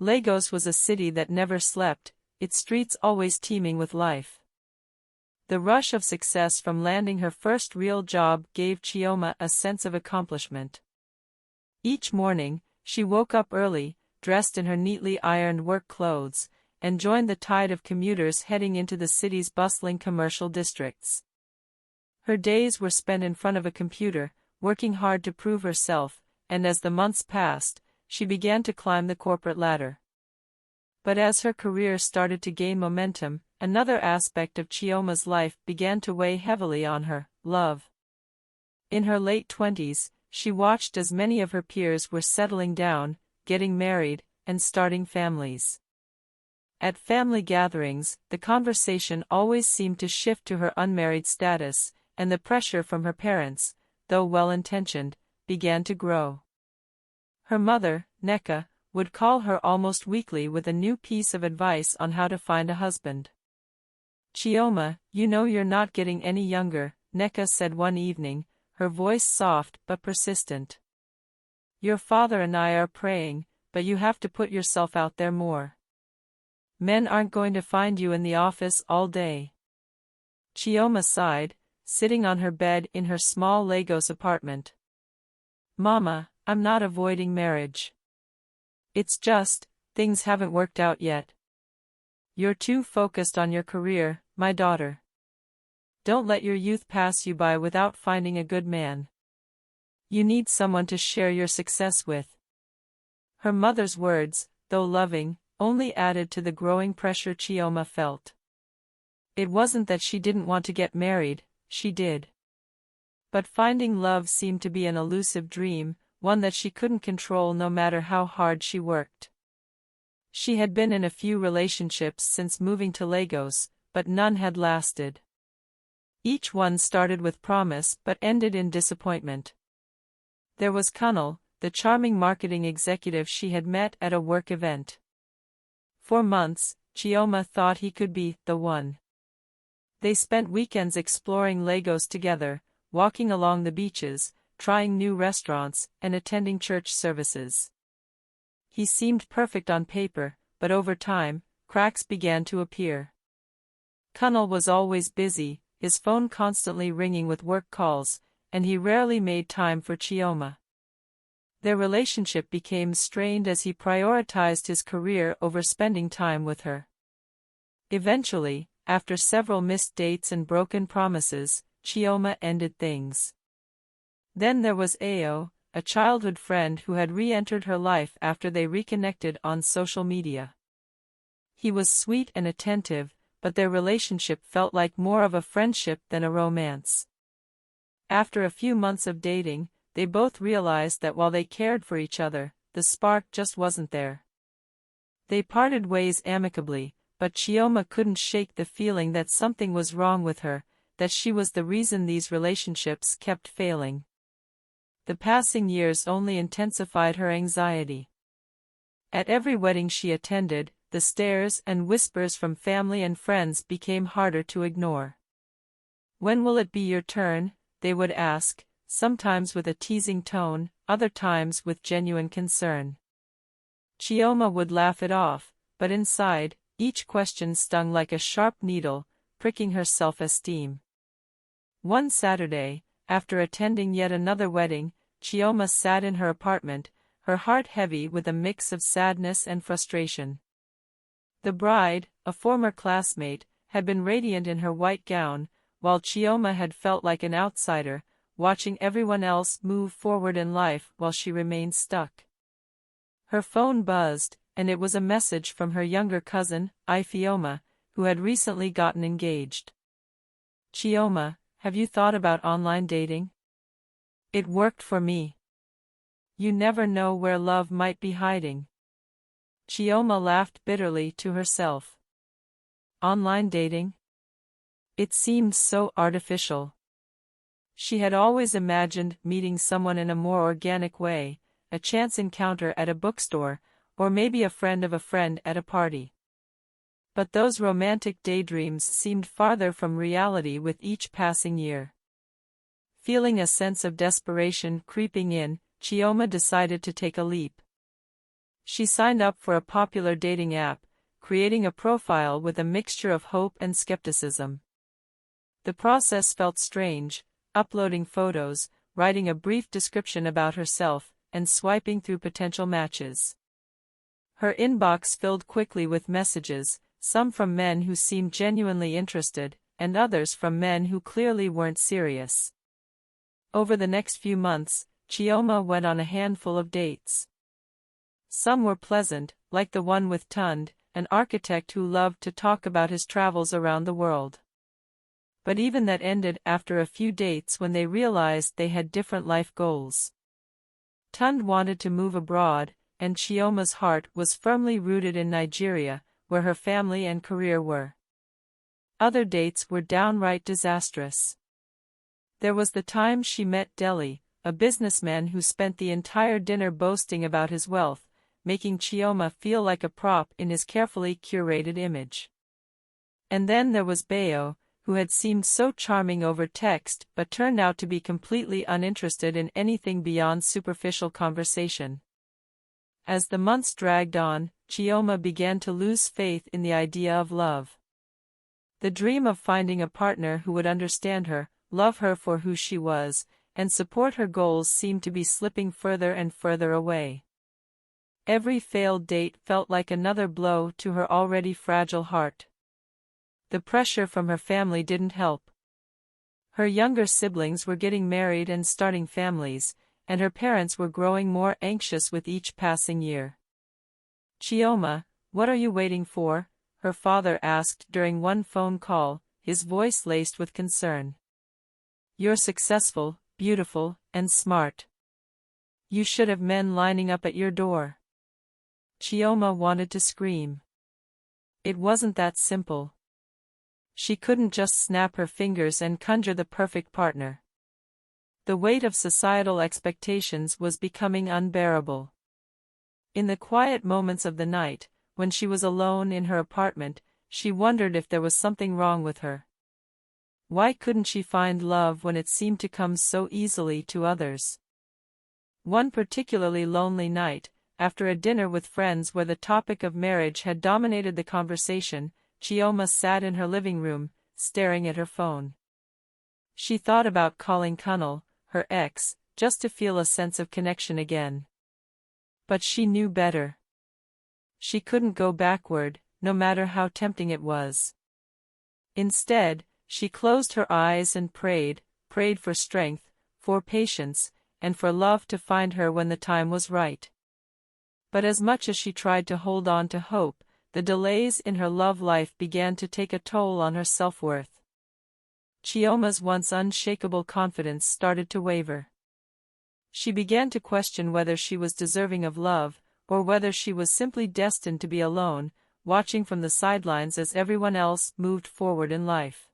Lagos was a city that never slept, its streets always teeming with life. The rush of success from landing her first real job gave Chioma a sense of accomplishment. Each morning, she woke up early, dressed in her neatly ironed work clothes, and joined the tide of commuters heading into the city's bustling commercial districts. Her days were spent in front of a computer, working hard to prove herself, and as the months passed, she began to climb the corporate ladder. But as her career started to gain momentum, another aspect of Chioma's life began to weigh heavily on her: love. In her late 20s, she watched as many of her peers were settling down, getting married, and starting families. At family gatherings, the conversation always seemed to shift to her unmarried status, and the pressure from her parents, though well-intentioned, began to grow. Her mother, Nneka, would call her almost weekly with a new piece of advice on how to find a husband. "Chioma, you know you're not getting any younger," Nneka said one evening, her voice soft but persistent. "Your father and I are praying, but you have to put yourself out there more. Men aren't going to find you in the office all day." Chioma sighed, sitting on her bed in her small Lagos apartment. "Mama, I'm not avoiding marriage. It's just, things haven't worked out yet." "You're too focused on your career, my daughter. Don't let your youth pass you by without finding a good man. You need someone to share your success with." Her mother's words, though loving, only added to the growing pressure Chioma felt. It wasn't that she didn't want to get married, she did. But finding love seemed to be an elusive dream, one that she couldn't control no matter how hard she worked. She had been in a few relationships since moving to Lagos, but none had lasted. Each one started with promise but ended in disappointment. There was Kunal, the charming marketing executive she had met at a work event. For months, Chioma thought he could be the one. They spent weekends exploring Lagos together, walking along the beaches, trying new restaurants, and attending church services. He seemed perfect on paper, but over time, cracks began to appear. Kunal was always busy, his phone constantly ringing with work calls, and he rarely made time for Chioma. Their relationship became strained as he prioritized his career over spending time with her. Eventually, after several missed dates and broken promises, Chioma ended things. Then there was Ao, a childhood friend who had re-entered her life after they reconnected on social media. He was sweet and attentive, but their relationship felt like more of a friendship than a romance. After a few months of dating, they both realized that while they cared for each other, the spark just wasn't there. They parted ways amicably, but Chioma couldn't shake the feeling that something was wrong with her, that she was the reason these relationships kept failing. The passing years only intensified her anxiety. At every wedding she attended, the stares and whispers from family and friends became harder to ignore. "When will it be your turn?" they would ask, sometimes with a teasing tone, other times with genuine concern. Chioma would laugh it off, but inside, each question stung like a sharp needle, pricking her self-esteem. One Saturday, after attending yet another wedding, Chioma sat in her apartment, her heart heavy with a mix of sadness and frustration. The bride, a former classmate, had been radiant in her white gown, while Chioma had felt like an outsider, watching everyone else move forward in life while she remained stuck. Her phone buzzed, and it was a message from her younger cousin, Ifeoma, who had recently gotten engaged. "Chioma, have you thought about online dating? It worked for me. You never know where love might be hiding." Chioma laughed bitterly to herself. Online dating? It seemed so artificial. She had always imagined meeting someone in a more organic way, a chance encounter at a bookstore, or maybe a friend of a friend at a party. But those romantic daydreams seemed farther from reality with each passing year. Feeling a sense of desperation creeping in, Chioma decided to take a leap. She signed up for a popular dating app, creating a profile with a mixture of hope and skepticism. The process felt strange, uploading photos, writing a brief description about herself, and swiping through potential matches. Her inbox filled quickly with messages, some from men who seemed genuinely interested, and others from men who clearly weren't serious. Over the next few months, Chioma went on a handful of dates. Some were pleasant, like the one with Tund, an architect who loved to talk about his travels around the world. But even that ended after a few dates when they realized they had different life goals. Tund wanted to move abroad, and Chioma's heart was firmly rooted in Nigeria, where her family and career were. Other dates were downright disastrous. There was the time she met Deli, a businessman who spent the entire dinner boasting about his wealth, making Chioma feel like a prop in his carefully curated image. And then there was Bayo, who had seemed so charming over text but turned out to be completely uninterested in anything beyond superficial conversation. As the months dragged on, Chioma began to lose faith in the idea of love. The dream of finding a partner who would understand her, love her for who she was, and support her goals seemed to be slipping further and further away. Every failed date felt like another blow to her already fragile heart. The pressure from her family didn't help. Her younger siblings were getting married and starting families, and her parents were growing more anxious with each passing year. "Chioma, what are you waiting for?" her father asked during one phone call, his voice laced with concern. "You're successful, beautiful, and smart. You should have men lining up at your door." Chioma wanted to scream. It wasn't that simple. She couldn't just snap her fingers and conjure the perfect partner. The weight of societal expectations was becoming unbearable. In the quiet moments of the night, when she was alone in her apartment, she wondered if there was something wrong with her. Why couldn't she find love when it seemed to come so easily to others? One particularly lonely night, after a dinner with friends where the topic of marriage had dominated the conversation, Chioma sat in her living room, staring at her phone. She thought about calling Kunal, her ex, just to feel a sense of connection again. But she knew better. She couldn't go backward, no matter how tempting it was. Instead, she closed her eyes and prayed for strength, for patience, and for love to find her when the time was right. But as much as she tried to hold on to hope, the delays in her love life began to take a toll on her self-worth. Chioma's once unshakable confidence started to waver. She began to question whether she was deserving of love, or whether she was simply destined to be alone, watching from the sidelines as everyone else moved forward in life.